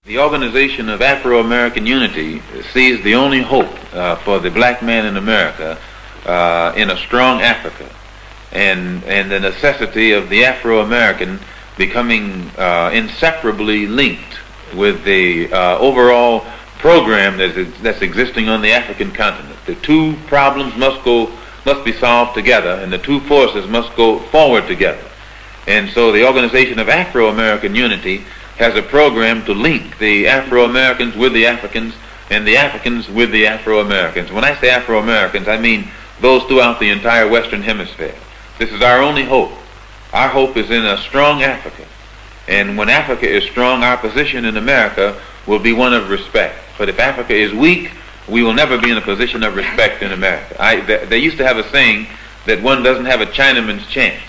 The Organization of Afro-American Unity sees the only hope for the black man in America in a strong Africa, and the necessity of the Afro-American becoming inseparably linked with the overall program that's existing on the African continent. The two problems must be solved together, and the two forces must go forward together. And so the Organization of Afro-American Unity has a program to link the Afro-Americans with the Africans and the Africans with the Afro-Americans. When I say Afro-Americans, I mean those throughout the entire Western Hemisphere. This is our only hope. Our hope is in a strong Africa. And when Africa is strong, our position in America will be one of respect. But if Africa is weak, we will never be in a position of respect in America. They used to have a saying that one doesn't have a Chinaman's chance.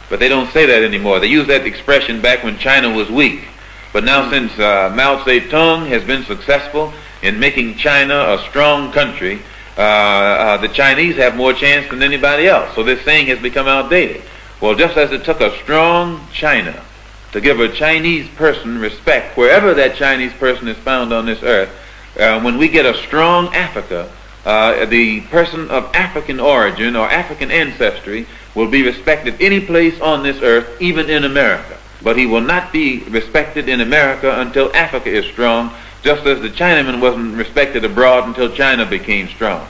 But they don't say that anymore. They used that expression back when China was weak. But now since Mao Zedong has been successful in making China a strong country, the Chinese have more chance than anybody else. So this saying has become outdated. Well, just as it took a strong China to give a Chinese person respect wherever that Chinese person is found on this earth, when we get a strong Africa, the person of African origin or African ancestry will be respected any place on this earth, even in America. But he will not be respected in America until Africa is strong, just as the Chinaman wasn't respected abroad until China became strong.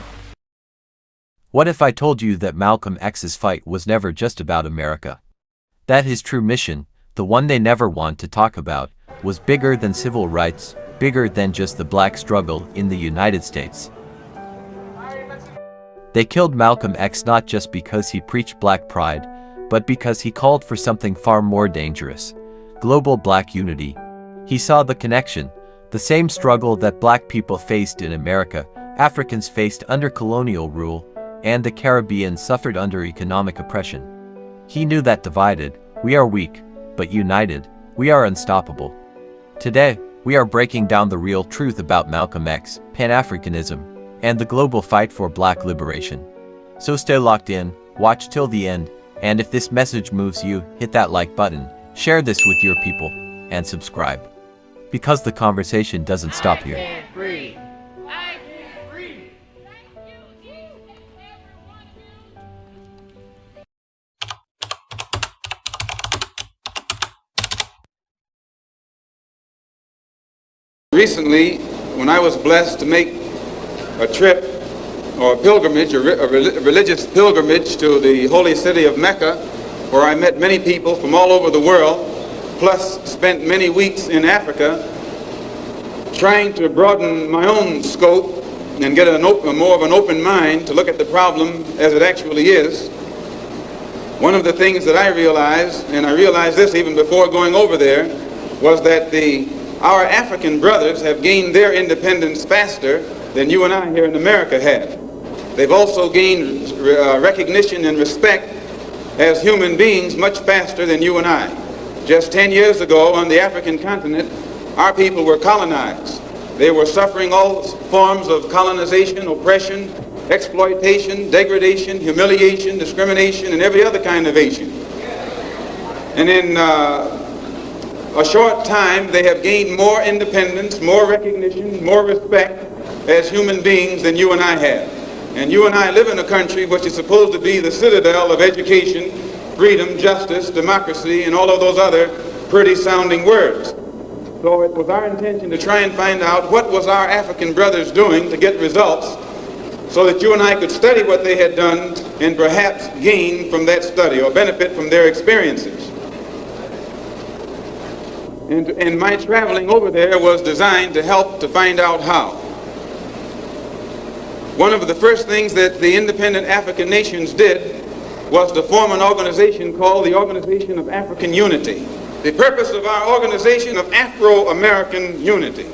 What if I told you that Malcolm X's fight was never just about America? That his true mission, the one they never want to talk about, was bigger than civil rights, bigger than just the black struggle in the United States. They killed Malcolm X not just because he preached black pride, but because he called for something far more dangerous: global black unity. He saw the connection. The same struggle that black people faced in America, Africans faced under colonial rule, and the Caribbean suffered under economic oppression. He knew that divided, we are weak, but united, we are unstoppable. Today, we are breaking down the real truth about Malcolm X, Pan-Africanism, and the global fight for black liberation. So stay locked in, watch till the end, and if this message moves you, hit that like button, share this with your people, and subscribe. Because the conversation doesn't stop here. Recently, when I was blessed to make a trip or a pilgrimage, a religious pilgrimage to the holy city of Mecca, where I met many people from all over the world, plus spent many weeks in Africa, trying to broaden my own scope and get more of an open mind to look at the problem as it actually is. One of the things that I realized, and I realized this even before going over there, was that our African brothers have gained their independence faster than you and I here in America have. They've also gained recognition and respect as human beings much faster than you and I. Just 10 years ago on the African continent, our people were colonized. They were suffering all forms of colonization, oppression, exploitation, degradation, humiliation, discrimination, and every other kind of Asian. And in a short time, they have gained more independence, more recognition, more respect as human beings than you and I have. And you and I live in a country which is supposed to be the citadel of education, freedom, justice, democracy, and all of those other pretty sounding words. So it was our intention to try and find out what was our African brothers doing to get results, so that you and I could study what they had done and perhaps gain from that study or benefit from their experiences. And my traveling over there was designed to help to find out how. One of the first things that the independent African nations did was to form an organization called the Organization of African Unity. The purpose of our Organization of Afro-American Unity,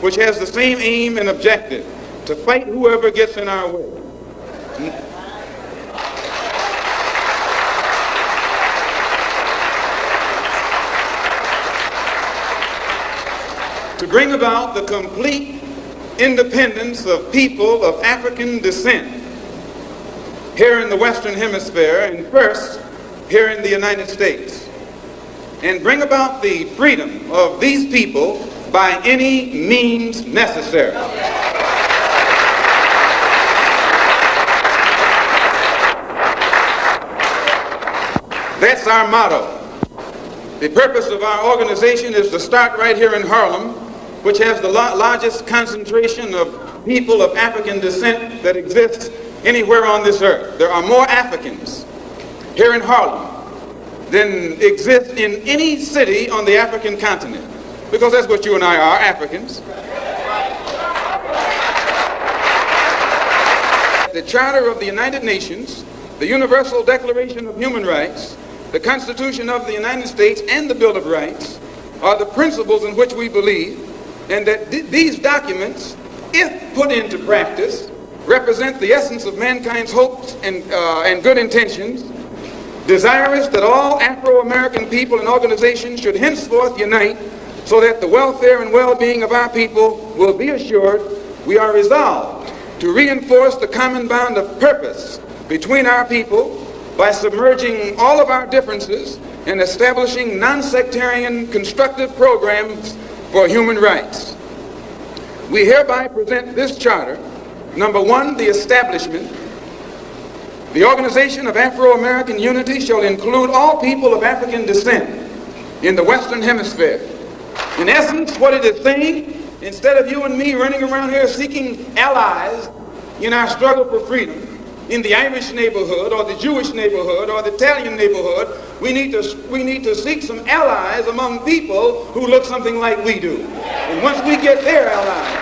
which has the same aim and objective: to fight whoever gets in our way. To bring about the complete independence of people of African descent here in the Western Hemisphere, and first here in the United States, and bring about the freedom of these people by any means necessary. That's our motto. The purpose of our organization is to start right here in Harlem, which has the largest concentration of people of African descent that exists anywhere on this earth. There are more Africans here in Harlem than exist in any city on the African continent, because that's what you and I are, Africans. The Charter of the United Nations, the Universal Declaration of Human Rights, the Constitution of the United States, and the Bill of Rights are the principles in which we believe, and that these documents, if put into practice, represent the essence of mankind's hopes and good intentions, desirous that all Afro-American people and organizations should henceforth unite so that the welfare and well-being of our people will be assured. We are resolved to reinforce the common bond of purpose between our people by submerging all of our differences and establishing non-sectarian constructive programs for human rights. We hereby present this charter. Number one, the establishment. The Organization of Afro-American Unity shall include all people of African descent in the Western Hemisphere. In essence, what it is saying, instead of you and me running around here seeking allies in our struggle for freedom, in the Irish neighborhood or the Jewish neighborhood or the Italian neighborhood, we need to seek some allies among people who look something like we do. And once we get their allies,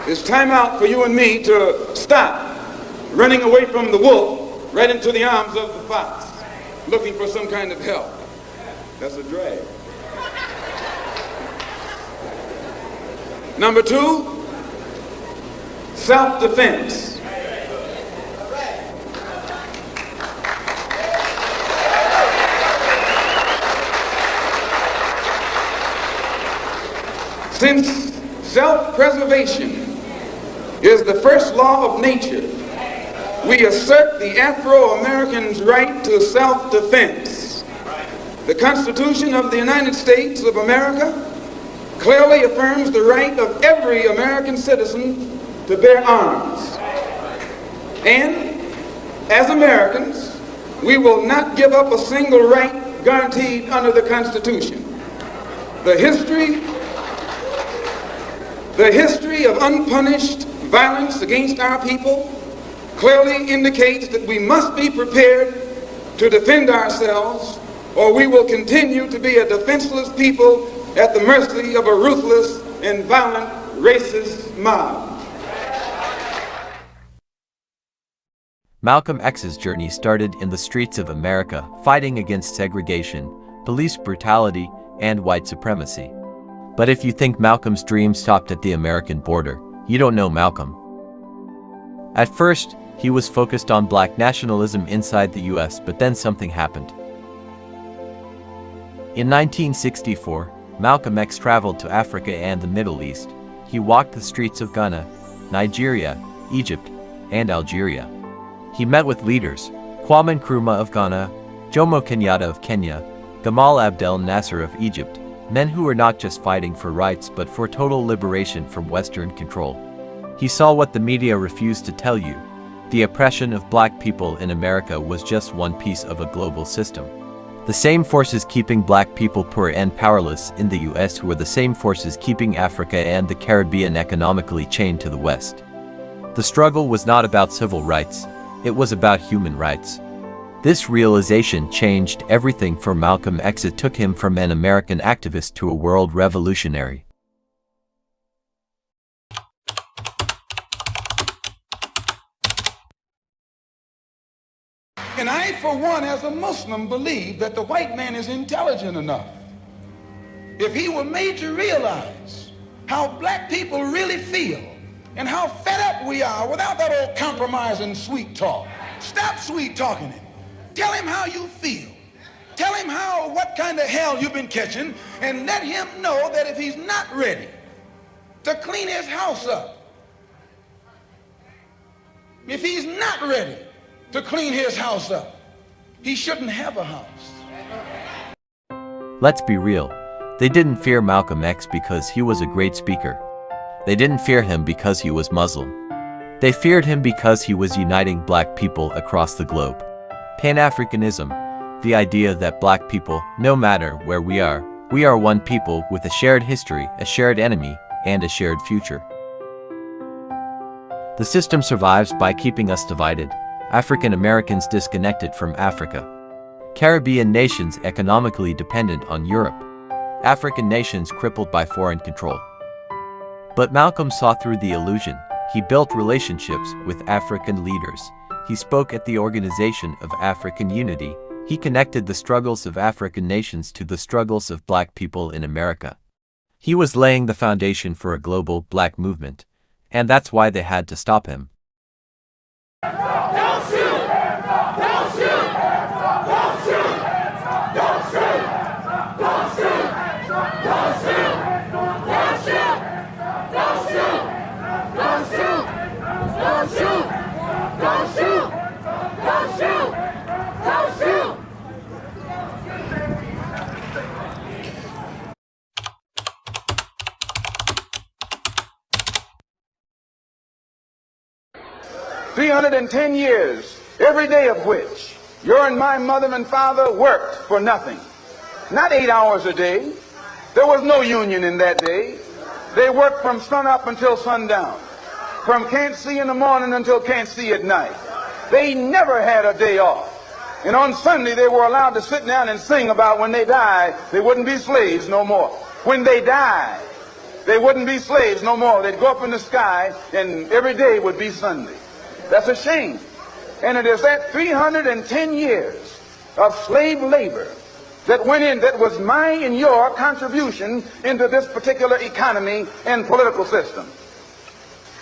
it's time out for you and me to stop running away from the wolf right into the arms of the fox, looking for some kind of help. That's a drag. Number two, self-defense. Since self-preservation is the first law of nature, we assert the Afro-American's right to self-defense. The Constitution of the United States of America clearly affirms the right of every American citizen to bear arms. And as Americans, we will not give up a single right guaranteed under the Constitution. The history of unpunished violence against our people clearly indicates that we must be prepared to defend ourselves, or we will continue to be a defenseless people at the mercy of a ruthless and violent racist mob. Malcolm X's journey started in the streets of America, fighting against segregation, police brutality, and white supremacy. But if you think Malcolm's dream stopped at the American border, you don't know Malcolm. At first, he was focused on black nationalism inside the US, but then something happened. In 1964, Malcolm X traveled to Africa and the Middle East. He walked the streets of Ghana, Nigeria, Egypt, and Algeria. He met with leaders, Kwame Nkrumah of Ghana, Jomo Kenyatta of Kenya, Gamal Abdel Nasser of Egypt, men who were not just fighting for rights but for total liberation from Western control. He saw what the media refused to tell you. The oppression of black people in America was just one piece of a global system. The same forces keeping black people poor and powerless in the US were the same forces keeping Africa and the Caribbean economically chained to the West. The struggle was not about civil rights, it was about human rights. This realization changed everything for Malcolm X. It took him from an American activist to a world revolutionary. And I, for one, as a Muslim, believe that the white man is intelligent enough. If he were made to realize how black people really feel and how fed up we are without that old compromise and sweet talk. Stop sweet talking him. Tell him how you feel. Tell him what kind of hell you've been catching, and let him know that if he's not ready to clean his house up, if he's not ready to clean his house up, he shouldn't have a house. Let's be real. They didn't fear Malcolm X because he was a great speaker. They didn't fear him because he was Muslim. They feared him because he was uniting black people across the globe. Pan-Africanism, the idea that black people, no matter where we are one people with a shared history, a shared enemy, and a shared future. The system survives by keeping us divided, African Americans disconnected from Africa. Caribbean nations economically dependent on Europe. African nations crippled by foreign control. But Malcolm saw through the illusion. He built relationships with African leaders. He spoke at the Organization of African Unity. He connected the struggles of African nations to the struggles of black people in America. He was laying the foundation for a global black movement. And that's why they had to stop him. Don't shoot! Don't shoot! Don't shoot! Don't shoot! Don't shoot! Don't shoot! Don't shoot! Don't shoot! Don't shoot! Don't shoot! Don't shoot! Don't shoot! Don't shoot! 310 years, every day of which your and my mother and father worked for nothing. Not 8 hours a day. There was no union in that day. They worked from sun up until sundown. From can't see in the morning until can't see at night. They never had a day off. And on Sunday they were allowed to sit down and sing about when they died, they wouldn't be slaves no more. When they died, they wouldn't be slaves no more. They'd go up in the sky and every day would be Sunday. That's a shame. And it is that 310 years of slave labor that went in, that was my and your contribution into this particular economy and political system.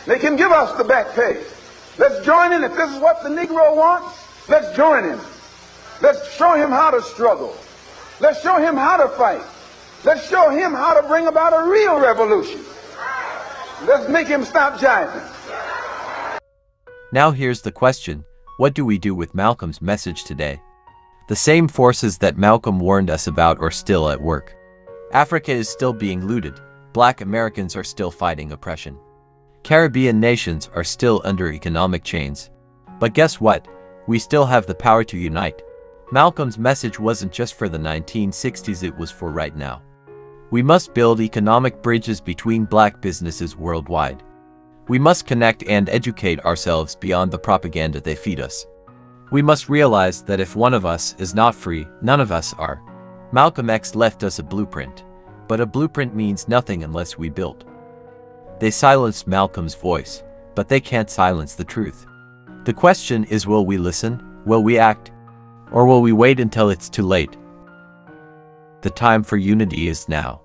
They can give us the back pay. Let's join in. If this is what the Negro wants, let's join him. Let's show him how to struggle. Let's show him how to fight. Let's show him how to bring about a real revolution. Let's make him stop jiving. Now here's the question, what do we do with Malcolm's message today? The same forces that Malcolm warned us about are still at work. Africa is still being looted. Black Americans are still fighting oppression. Caribbean nations are still under economic chains. But guess what? We still have the power to unite. Malcolm's message wasn't just for the 1960s, it was for right now. We must build economic bridges between black businesses worldwide. We must connect and educate ourselves beyond the propaganda they feed us. We must realize that if one of us is not free, none of us are. Malcolm X left us a blueprint, but a blueprint means nothing unless we build. They silenced Malcolm's voice, but they can't silence the truth. The question is, will we listen? Will we act? Or will we wait until it's too late? The time for unity is now.